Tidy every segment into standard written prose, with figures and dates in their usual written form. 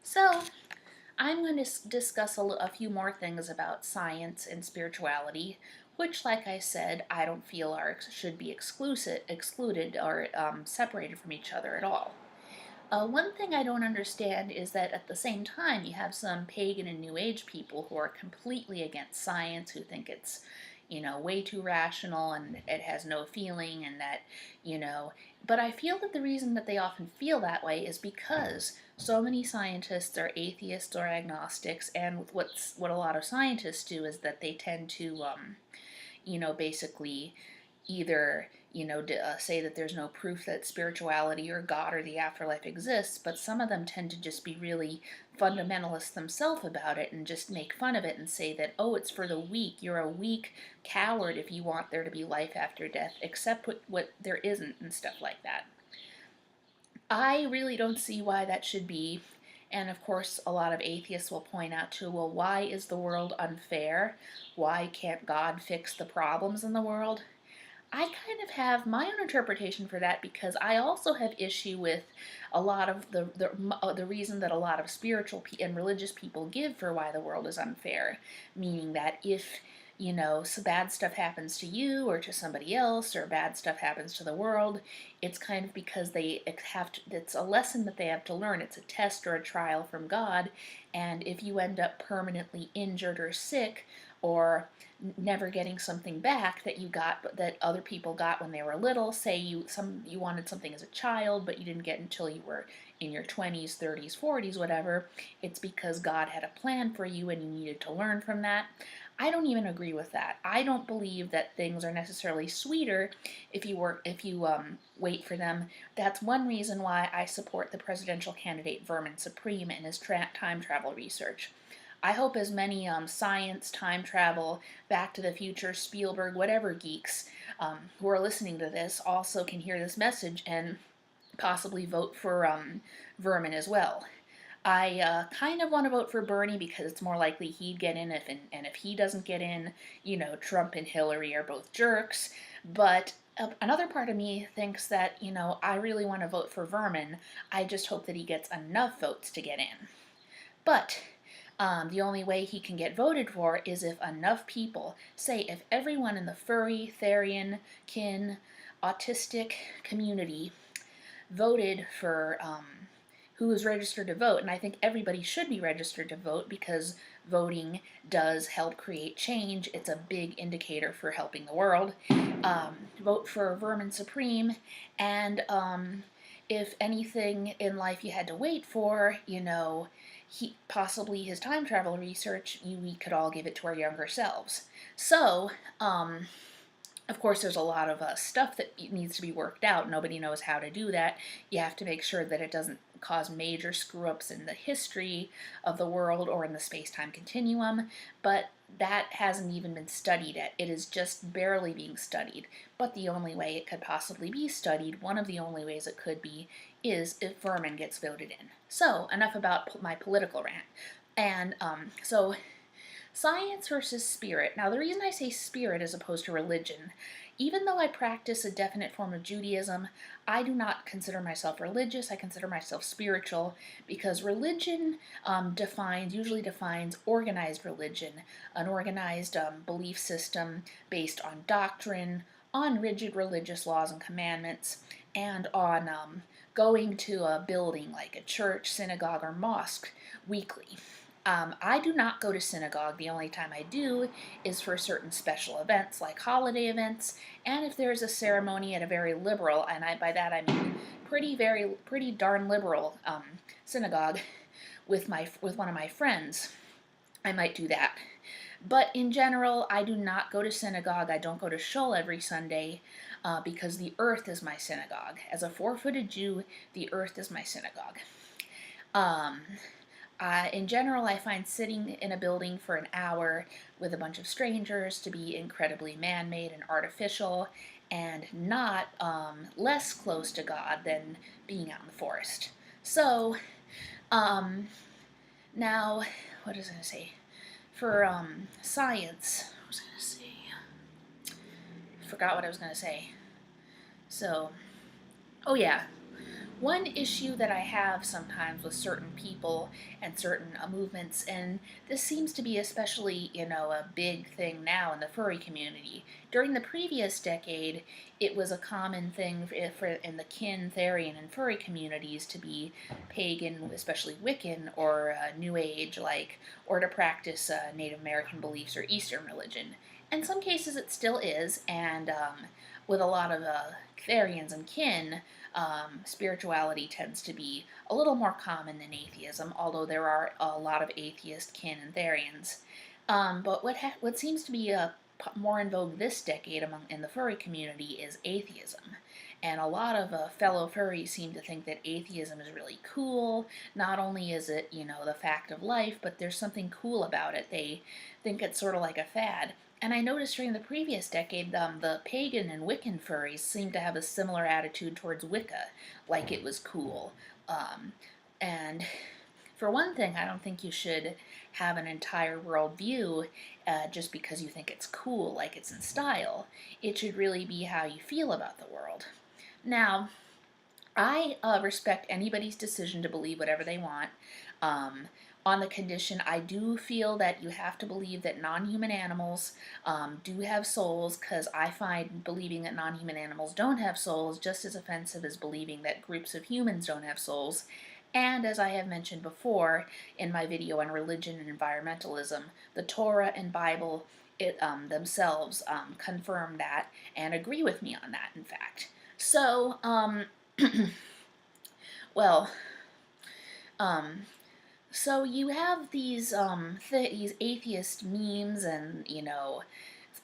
So, I'm going to discuss a few more things about science and spirituality, which, like I said, I don't feel should be excluded or separated from each other at all. One thing I don't understand is that at the same time, you have some pagan and New Age people who are completely against science, who think it's, way too rational and it has no feeling, and that, you know. But I feel that the reason that they often feel that way is because so many scientists are atheists or agnostics, and what a lot of scientists do is that they tend to, basically either say that there's no proof that spirituality or God or the afterlife exists, but some of them tend to just be really fundamentalists themselves about it and just make fun of it and say that, oh, it's for the weak. You're a weak coward if you want there to be life after death, accept what there isn't, and stuff like that. I really don't see why that should be. And of course, a lot of atheists will point out too, well, why is the world unfair? Why can't God fix the problems in the world? I kind of have my own interpretation for that, because I also have issue with a lot of the reason that a lot of spiritual and religious people give for why the world is unfair, meaning that if so bad stuff happens to you or to somebody else, or bad stuff happens to the world, it's kind of because they have to, it's a lesson that they have to learn. It's a test or a trial from God, and if you end up permanently injured or sick, or never getting something back that you got that other people got when they were little. Say you wanted something as a child but you didn't get until you were in your 20s, 30s, 40s, whatever. It's because God had a plan for you and you needed to learn from that. I don't even agree with that. I don't believe that things are necessarily sweeter if you wait for them. That's one reason why I support the presidential candidate Vermin Supreme and his time travel research. I hope as many science, time travel, Back to the Future, Spielberg, whatever geeks who are listening to this also can hear this message and possibly vote for Vermin as well. I kind of want to vote for Bernie because it's more likely he'd get in, and if he doesn't get in, Trump and Hillary are both jerks. But another part of me thinks that, I really want to vote for Vermin. I just hope that he gets enough votes to get in. But the only way he can get voted for is if enough people, say if everyone in the furry, therian, kin, autistic community voted for who is registered to vote. And I think everybody should be registered to vote because voting does help create change. It's a big indicator for helping the world. Vote for Vermin Supreme, and if anything in life you had to wait for, possibly his time travel research, we could all give it to our younger selves. So, of course, there's a lot of stuff that needs to be worked out. Nobody knows how to do that. You have to make sure that it doesn't cause major screw-ups in the history of the world or in the space-time continuum, but that hasn't even been studied yet. It is just barely being studied. But the only way it could possibly be studied, one of the only ways it could be, is if Vermin gets voted in. So, enough about my political rant. And so science versus spirit. Now, the reason I say spirit as opposed to religion, even though I practice a definite form of Judaism, I do not consider myself religious. I consider myself spiritual, because religion usually defines organized religion, an organized belief system based on doctrine, on rigid religious laws and commandments, and on going to a building like a church, synagogue, or mosque weekly. I do not go to synagogue. The only time I do is for certain special events, like holiday events, and if there's a ceremony at a very liberal, and by that I mean pretty darn liberal synagogue with one of my friends, I might do that. But in general, I do not go to synagogue. I don't go to shul every Sunday because the earth is my synagogue. As a four-footed Jew, the earth is my synagogue. Um, in general, I find sitting in a building for an hour with a bunch of strangers to be incredibly man-made and artificial, and not less close to God than being out in the forest. So, now, what was I going to say? For science, what was I going to say? I forgot what I was going to say. So, oh yeah, One issue that I have sometimes with certain people and certain movements, and this seems to be especially, a big thing now in the furry community. During the previous decade, it was a common thing in the kin, therian, and furry communities to be pagan, especially Wiccan, or New Age, or to practice Native American beliefs or Eastern religion. In some cases, it still is, and with a lot of therians and kin, spirituality tends to be a little more common than atheism, although there are a lot of atheist kin and therians. But what seems to be more in vogue this decade in the furry community is atheism. And a lot of fellow furries seem to think that atheism is really cool. Not only is it, the fact of life, but there's something cool about it. They think it's sort of like a fad. And I noticed during the previous decade, the pagan and Wiccan furries seemed to have a similar attitude towards Wicca, like it was cool. Um, and for one thing, I don't think you should have an entire worldview just because you think it's cool, like it's in style. It should really be how you feel about the world. Now, I respect anybody's decision to believe whatever they want. Um, on the condition, I do feel that you have to believe that non-human animals do have souls, because I find believing that non-human animals don't have souls just as offensive as believing that groups of humans don't have souls. And as I have mentioned before in my video on religion and environmentalism, the Torah and Bible themselves confirm that and agree with me on that, in fact. So, well, um, so you have these atheist memes and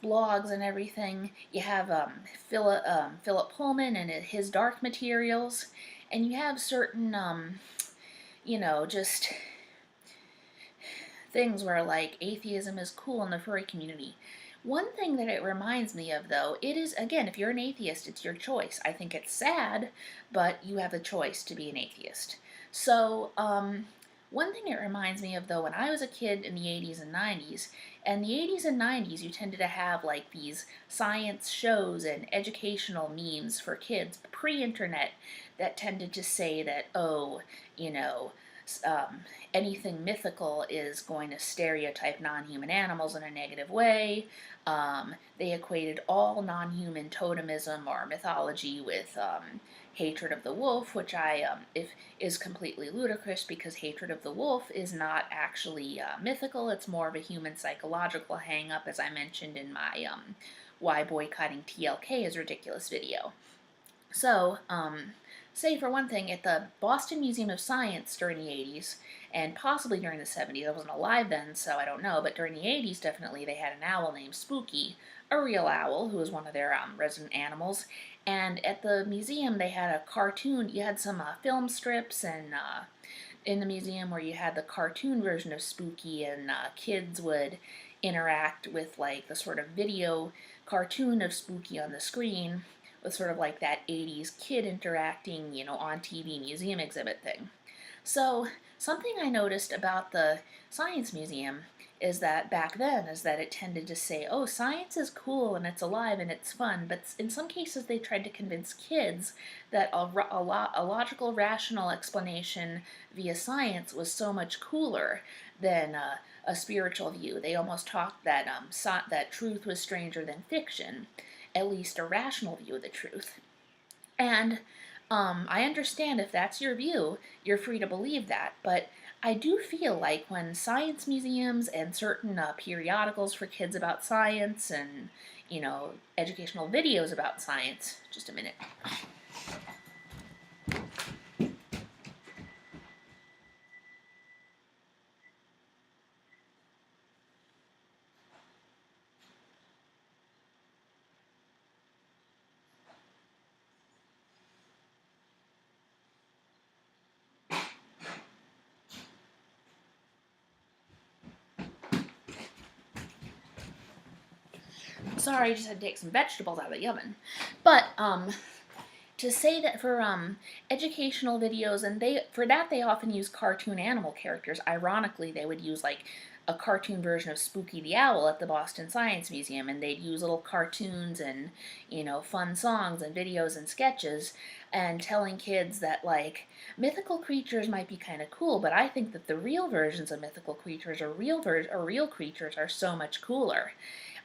blogs and everything. You have Philip Pullman and his dark materials, and you have certain just things where like atheism is cool in the furry community. One thing that it reminds me of, though, it is, again, if you're an atheist, it's your choice. I think it's sad, but you have a choice to be an atheist. So, one thing it reminds me of, though, when I was a kid in the 80s and 90s, and the 80s and 90s, you tended to have like these science shows and educational memes for kids pre-internet that tended to say that, oh, you know, anything mythical is going to stereotype non-human animals in a negative way. They equated all non-human totemism or mythology with hatred of the wolf, which is completely ludicrous, because hatred of the wolf is not actually mythical. It's more of a human psychological hang-up, as I mentioned in my Why Boycotting TLK is Ridiculous video. So, say for one thing, at the Boston Museum of Science during the 80s, and possibly during the 70s, I wasn't alive then, so I don't know, but during the 80s definitely, they had an owl named Spooky, a real owl, who was one of their resident animals, and at the museum they had a cartoon. You had some film strips and in the museum where you had the cartoon version of Spooky, and kids would interact with like the sort of video cartoon of Spooky on the screen, with sort of like that 80s kid interacting, on TV museum exhibit thing. So, something I noticed about the Science Museum is that back then is that it tended to say, oh, science is cool and it's alive and it's fun, but in some cases they tried to convince kids that a logical, rational explanation via science was so much cooler than a spiritual view. They almost talked that that truth was stranger than fiction, at least a rational view of the truth. And I understand if that's your view, you're free to believe that, but I do feel like when science museums and certain periodicals for kids about science and, educational videos about science, just a minute. Sorry, I just had to take some vegetables out of the oven. But to say that for educational videos, and they often use cartoon animal characters. Ironically, they would use like a cartoon version of Spooky the Owl at the Boston Science Museum, and they'd use little cartoons and, fun songs and videos and sketches, and telling kids that, like, mythical creatures might be kind of cool, but I think that the real versions of mythical creatures or real creatures are so much cooler.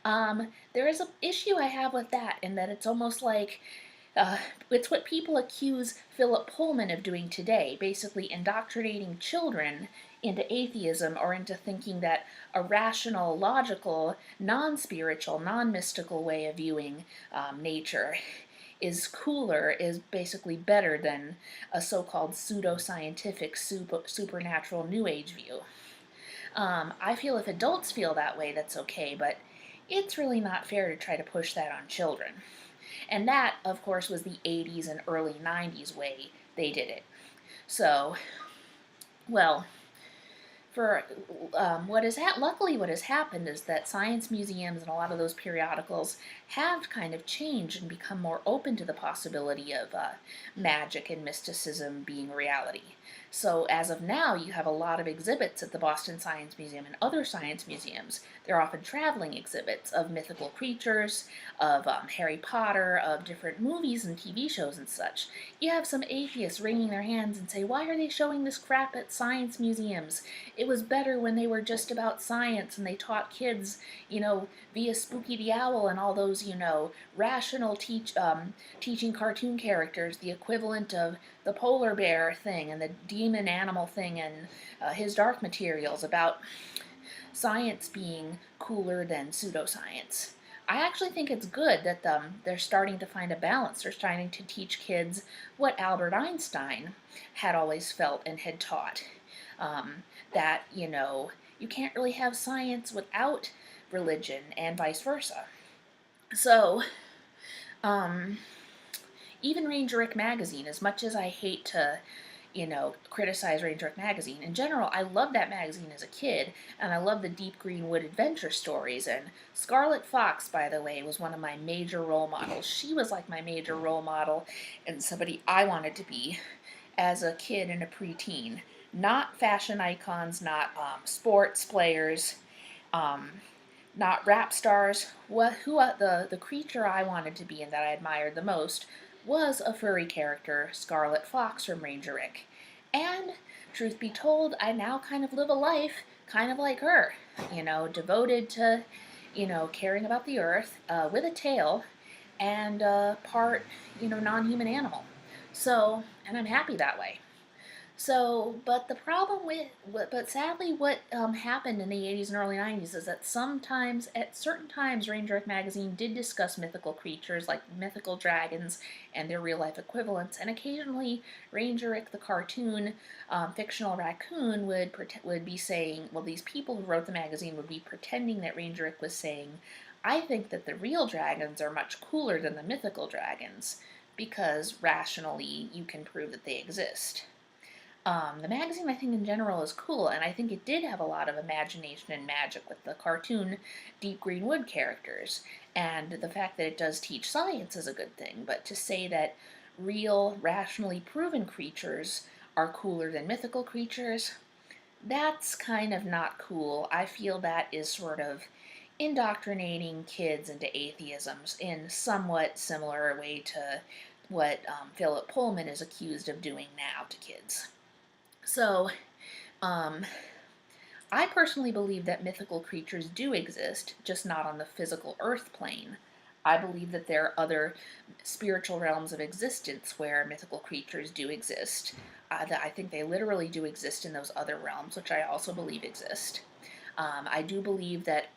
There is an issue I have with that, in that it's almost like uh, it's what people accuse Philip Pullman of doing today, basically indoctrinating children into atheism or into thinking that a rational, logical, non spiritual, non mystical way of viewing nature is cooler, is basically better than a so called pseudoscientific, supernatural New Age view. I feel if adults feel that way, that's okay, but it's really not fair to try to push that on children. And that, of course, was the 80s and early 90s way they did it. So, well, for luckily what has happened is that science museums and a lot of those periodicals have kind of changed and become more open to the possibility of magic and mysticism being reality. So as of now, you have a lot of exhibits at the Boston Science Museum and other science museums. They're often traveling exhibits of mythical creatures, of Harry Potter, of different movies and TV shows and such. You have some atheists wringing their hands and say, why are they showing this crap at science museums? It was better when they were just about science and they taught kids, via Spooky the Owl and all those, rational teaching cartoon characters, the equivalent of the polar bear thing and the demon animal thing and his dark materials, about science being cooler than pseudoscience. I actually think it's good that they're starting to find a balance. They're starting to teach kids what Albert Einstein had always felt and had taught. That, you can't really have science without religion and vice versa. So, even Ranger Rick Magazine, as much as I hate to, criticize Ranger Rick Magazine, in general, I loved that magazine as a kid, and I loved the Deep Green Wood adventure stories, and Scarlet Fox, by the way, was one of my major role models. She was like my major role model, and somebody I wanted to be as a kid and a preteen. Not fashion icons, not sports players, um, not rap stars. The creature I wanted to be and that I admired the most was a furry character, Scarlet Fox from Ranger Rick. And, truth be told, I now kind of live a life kind of like her, devoted to, caring about the earth, with a tail, and part, non-human animal. So, and I'm happy that way. So, but the problem but sadly, what happened in the 80s and early 90s is that sometimes, at certain times, Ranger Rick Magazine did discuss mythical creatures like mythical dragons and their real life equivalents, and occasionally Ranger Rick the cartoon, fictional raccoon, would be saying, well, these people who wrote the magazine would be pretending that Ranger Rick was saying, I think that the real dragons are much cooler than the mythical dragons, because rationally you can prove that they exist. The magazine, I think, in general is cool, and I think it did have a lot of imagination and magic with the cartoon Deep Green Wood characters, and the fact that it does teach science is a good thing, but to say that real, rationally proven creatures are cooler than mythical creatures, that's kind of not cool. I feel that is sort of indoctrinating kids into atheisms in somewhat similar way to what Philip Pullman is accused of doing now to kids. So, um, I personally believe that mythical creatures do exist, just not on the physical earth plane. I believe that there are other spiritual realms of existence where mythical creatures do exist. That I think they literally do exist in those other realms, which I also believe exist. I do believe that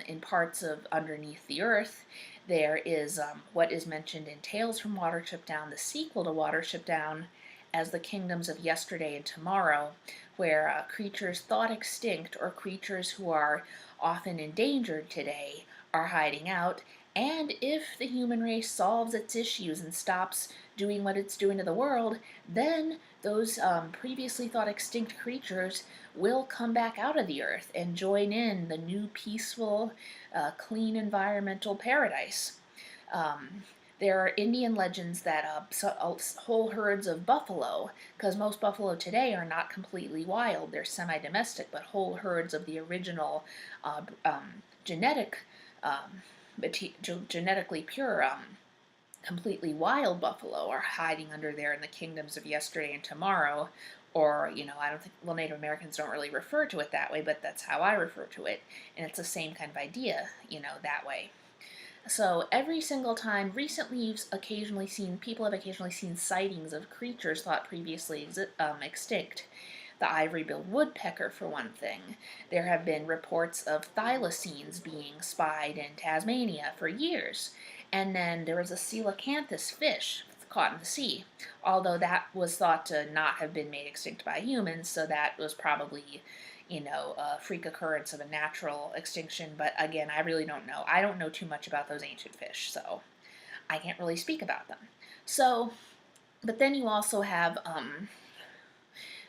in parts of underneath the earth, there is what is mentioned in Tales from Watership Down, the sequel to Watership Down, as the kingdoms of yesterday and tomorrow, where creatures thought extinct or creatures who are often endangered today are hiding out. And if the human race solves its issues and stops doing what it's doing to the world, then those previously thought extinct creatures will come back out of the earth and join in the new peaceful, clean environmental paradise. Um, There are Indian legends that whole herds of buffalo, because most buffalo today are not completely wild, they're semi-domestic, but whole herds of the original genetic, um, genetically pure, completely wild buffalo are hiding under there in the kingdoms of yesterday and tomorrow. Or, I don't think, well, Native Americans don't really refer to it that way, but that's how I refer to it. And it's the same kind of idea, that way. So every single time, recently people have occasionally seen sightings of creatures thought previously extinct. The ivory-billed woodpecker, for one thing. There have been reports of thylacines being spied in Tasmania for years. And then there was a coelacanthus fish caught in the sea, although that was thought to not have been made extinct by humans, so that was probably a freak occurrence of a natural extinction. But again, I really don't know. I don't know too much about those ancient fish, so I can't really speak about them. So, but then you also have,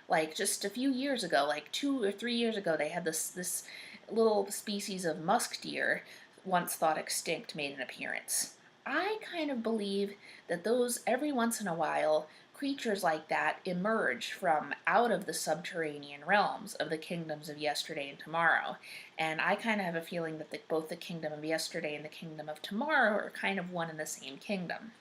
like just a few years ago, like 2 or 3 years ago, they had this little species of musk deer, once thought extinct, made an appearance. I kind of believe that those, every once in a while, creatures like that emerge from out of the subterranean realms of the kingdoms of yesterday and tomorrow. And I kind of have a feeling that both the kingdom of yesterday and the kingdom of tomorrow are kind of one and the same kingdom.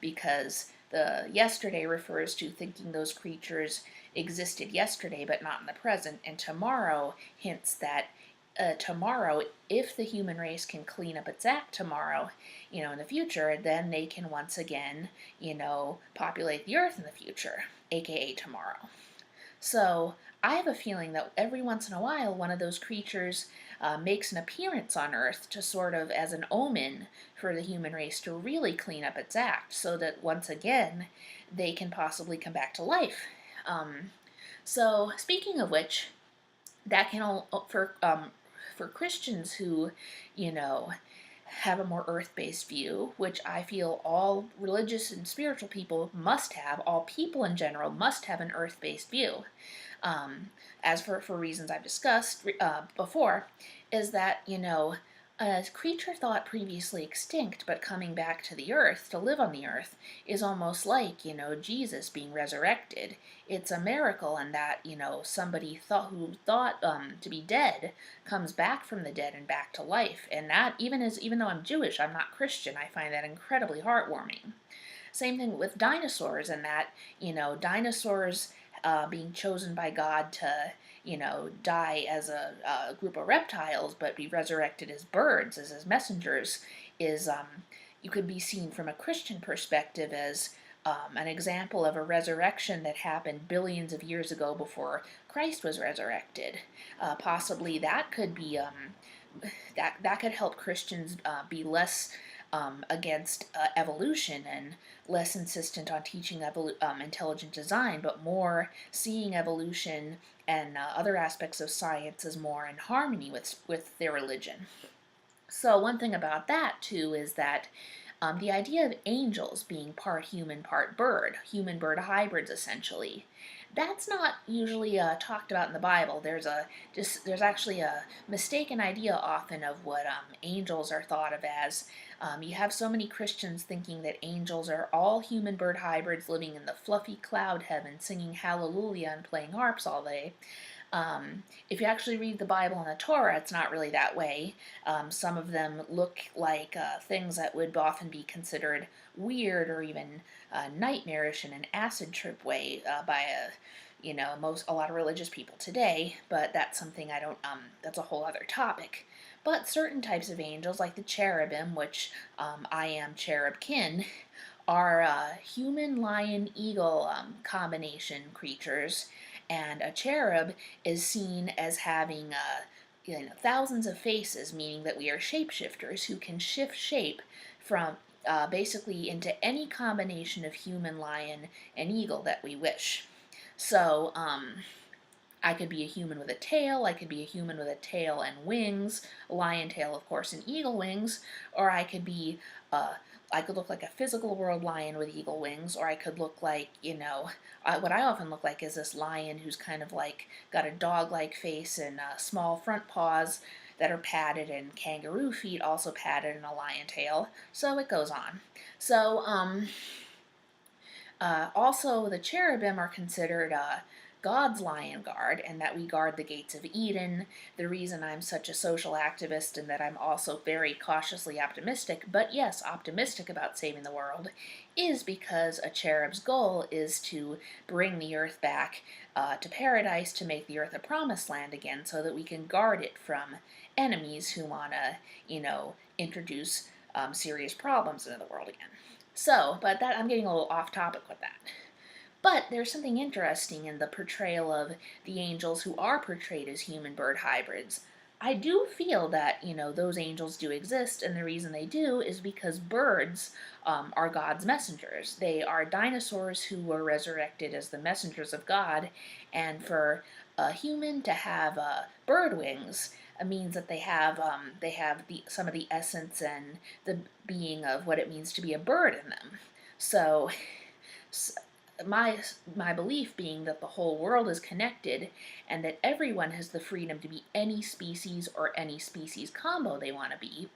Because the yesterday refers to thinking those creatures existed yesterday but not in the present, and tomorrow hints that tomorrow, if the human race can clean up its act tomorrow, in the future, then they can once again, populate the earth in the future, aka tomorrow. So I have a feeling that every once in a while, one of those creatures makes an appearance on Earth to sort of as an omen for the human race to really clean up its act, so that once again they can possibly come back to life. So speaking of which, that can all for Christians who, have a more earth-based view, which I feel all religious and spiritual people must have, all people in general must have an earth-based view. As for reasons I've discussed before, is that, a creature thought previously extinct but coming back to the earth to live on the earth is almost like, Jesus being resurrected. It's a miracle in that, somebody who thought to be dead comes back from the dead and back to life. And that, even though I'm Jewish, I'm not Christian, I find that incredibly heartwarming. Same thing with dinosaurs, and that, dinosaurs being chosen by God to, die as a group of reptiles but be resurrected as birds, as his messengers, is, you could be seen from a Christian perspective as an example of a resurrection that happened billions of years ago before Christ was resurrected. Possibly that could be, that could help Christians be less against evolution and less insistent on teaching intelligent design, but more seeing evolution and other aspects of science as more in harmony with their religion. So one thing about that too is that the idea of angels being part human, part bird, human-bird hybrids essentially, that's not usually talked about in the Bible. There's actually a mistaken idea often of what angels are thought of as. You have so many Christians thinking that angels are all human-bird hybrids living in the fluffy cloud heaven, singing hallelujah and playing harps all day. If you actually read the Bible and the Torah, it's not really that way. Some of them look like things that would often be considered weird or even nightmarish in an acid trip way by a lot of religious people today. But that's something I don't. That's a whole other topic. But certain types of angels, like the cherubim, which I am cherubkin, are human, lion, eagle combination creatures, and a cherub is seen as having thousands of faces, meaning that we are shapeshifters who can shift shape from basically into any combination of human, lion, and eagle that we wish. So, I could be a human with a tail, I could be a human with a tail and wings, a lion tail, of course, and eagle wings, or I could be, I could look like a physical world lion with eagle wings, or I could look like, what I often look like is this lion who's kind of like got a dog-like face and small front paws, that are padded, and kangaroo feet also padded in a lion tail. So it goes on. So, also, the cherubim are considered God's lion guard, and that we guard the gates of Eden. The reason I'm such a social activist and that I'm also very cautiously optimistic, but yes, optimistic about saving the world, is because a cherub's goal is to bring the earth back to paradise, to make the earth a promised land again, so that we can guard it from enemies who want to, introduce serious problems into the world again. So, but that I'm getting a little off topic with that. But there's something interesting in the portrayal of the angels who are portrayed as human bird hybrids. I do feel that, those angels do exist, and the reason they do is because birds are God's messengers. They are dinosaurs who were resurrected as the messengers of God, and for a human to have bird wings means that they have some of the essence and the being of what it means to be a bird in them. So, my belief being that the whole world is connected and that everyone has the freedom to be any species or any species combo they want to be,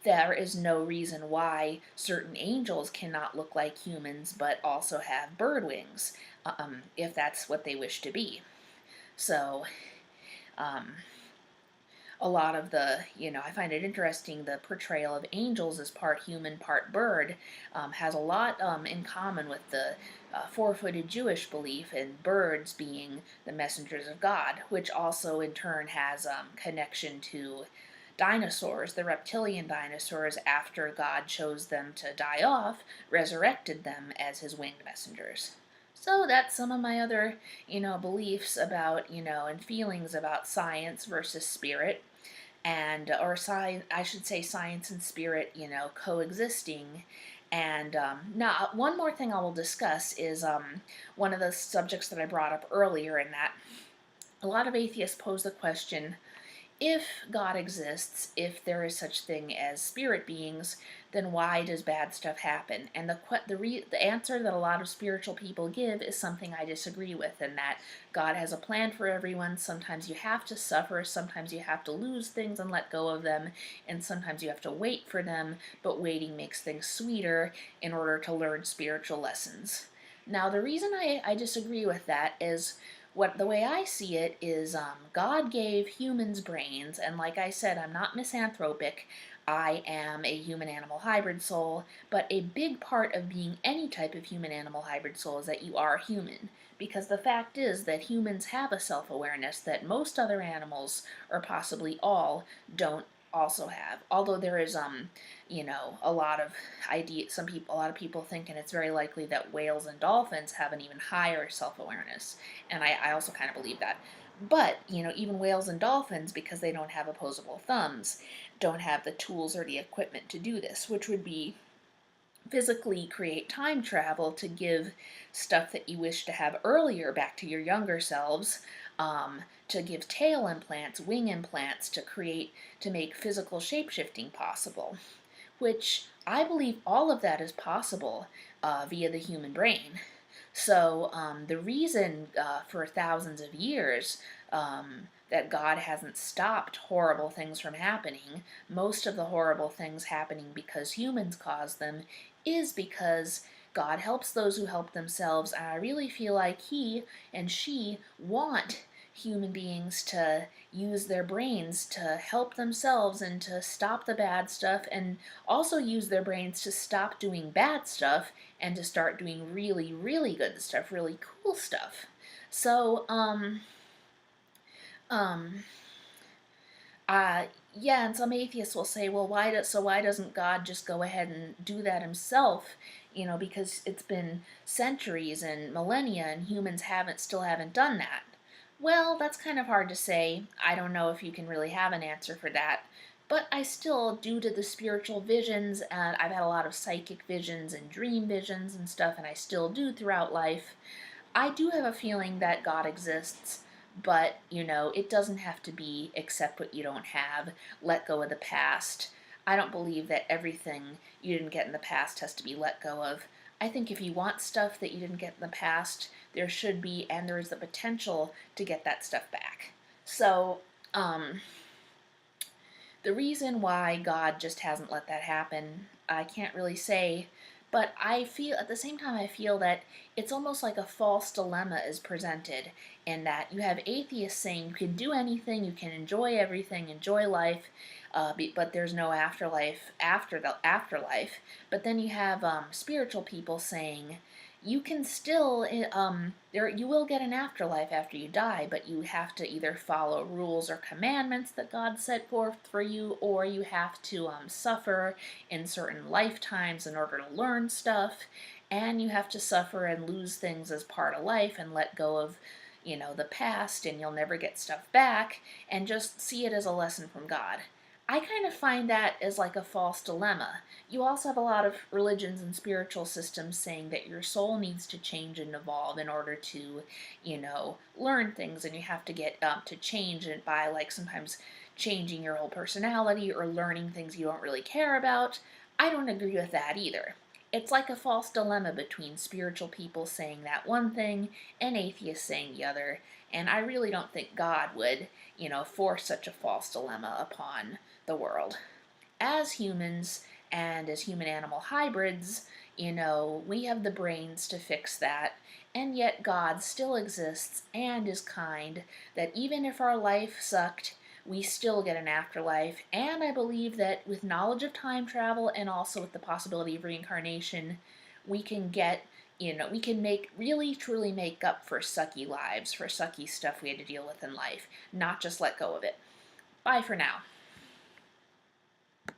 there is no reason why certain angels cannot look like humans but also have bird wings, if that's what they wish to be. So, um, a lot of I find it interesting, the portrayal of angels as part human, part bird has a lot in common with the four-footed Jewish belief in birds being the messengers of God, which also in turn has connection to dinosaurs, the reptilian dinosaurs, after God chose them to die off, resurrected them as his winged messengers. So that's some of my other, beliefs about, and feelings about science versus spirit, and or science, I should say, science and spirit, coexisting. And now, one more thing I will discuss is one of the subjects that I brought up earlier, in that a lot of atheists pose the question: if God exists, if there is such thing as spirit beings, then why does bad stuff happen? And the answer that a lot of spiritual people give is something I disagree with, in that God has a plan for everyone. Sometimes you have to suffer, sometimes you have to lose things and let go of them, and sometimes you have to wait for them, but waiting makes things sweeter in order to learn spiritual lessons. Now, the reason I disagree with that is, the way I see it is, God gave humans brains, and like I said, I'm not misanthropic. I am a human-animal hybrid soul, but a big part of being any type of human-animal hybrid soul is that you are human. Because the fact is that humans have a self-awareness that most other animals, or possibly all, don't also have. Although there is, a lot of a lot of people think, and it's very likely, that whales and dolphins have an even higher self-awareness. And I also kind of believe that. But, even whales and dolphins, because they don't have opposable thumbs, don't have the tools or the equipment to do this, which would be physically create time travel to give stuff that you wish to have earlier back to your younger selves, to give tail implants, wing implants, to make physical shapeshifting possible, which I believe all of that is possible via the human brain. So the reason for thousands of years that God hasn't stopped horrible things from happening, most of the horrible things happening because humans cause them, is because God helps those who help themselves, and I really feel like he and she want human beings to use their brains to help themselves and to stop the bad stuff, and also use their brains to stop doing bad stuff and to start doing really, really good stuff, really cool stuff. So, um, yeah, and some atheists will say, well, why doesn't God just go ahead and do that himself? Because it's been centuries and millennia, and humans still haven't done that. Well, that's kind of hard to say. I don't know if you can really have an answer for that. But I still, due to the spiritual visions, and I've had a lot of psychic visions and dream visions and stuff, and I still do throughout life, I do have a feeling that God exists. But, it doesn't have to be accept what you don't have, let go of the past. I don't believe that everything you didn't get in the past has to be let go of. I think if you want stuff that you didn't get in the past, there should be, and there is the potential to get that stuff back. So, The reason why God just hasn't let that happen, I can't really say, but I feel at the same time I feel that it's almost like a false dilemma is presented in that you have atheists saying you can do anything, you can enjoy everything, enjoy life, but there's no afterlife after the afterlife. But then you have spiritual people saying you can still you will get an afterlife after you die, but you have to either follow rules or commandments that God set forth for you, or you have to suffer in certain lifetimes in order to learn stuff, and you have to suffer and lose things as part of life and let go of the past, and you'll never get stuff back, and just see it as a lesson from God. I kind of find that as like a false dilemma. You also have a lot of religions and spiritual systems saying that your soul needs to change and evolve in order to, learn things, and you have to get to change it by like sometimes changing your whole personality or learning things you don't really care about. I don't agree with that either. It's like a false dilemma between spiritual people saying that one thing and atheists saying the other, and I really don't think God would, force such a false dilemma upon the world. As humans and as human animal hybrids, we have the brains to fix that, and yet God still exists and is kind, that even if our life sucked, we still get an afterlife. And I believe that with knowledge of time travel and also with the possibility of reincarnation, we can get we can really truly make up for sucky lives, for sucky stuff we had to deal with in life, not just let go of it. Bye for now.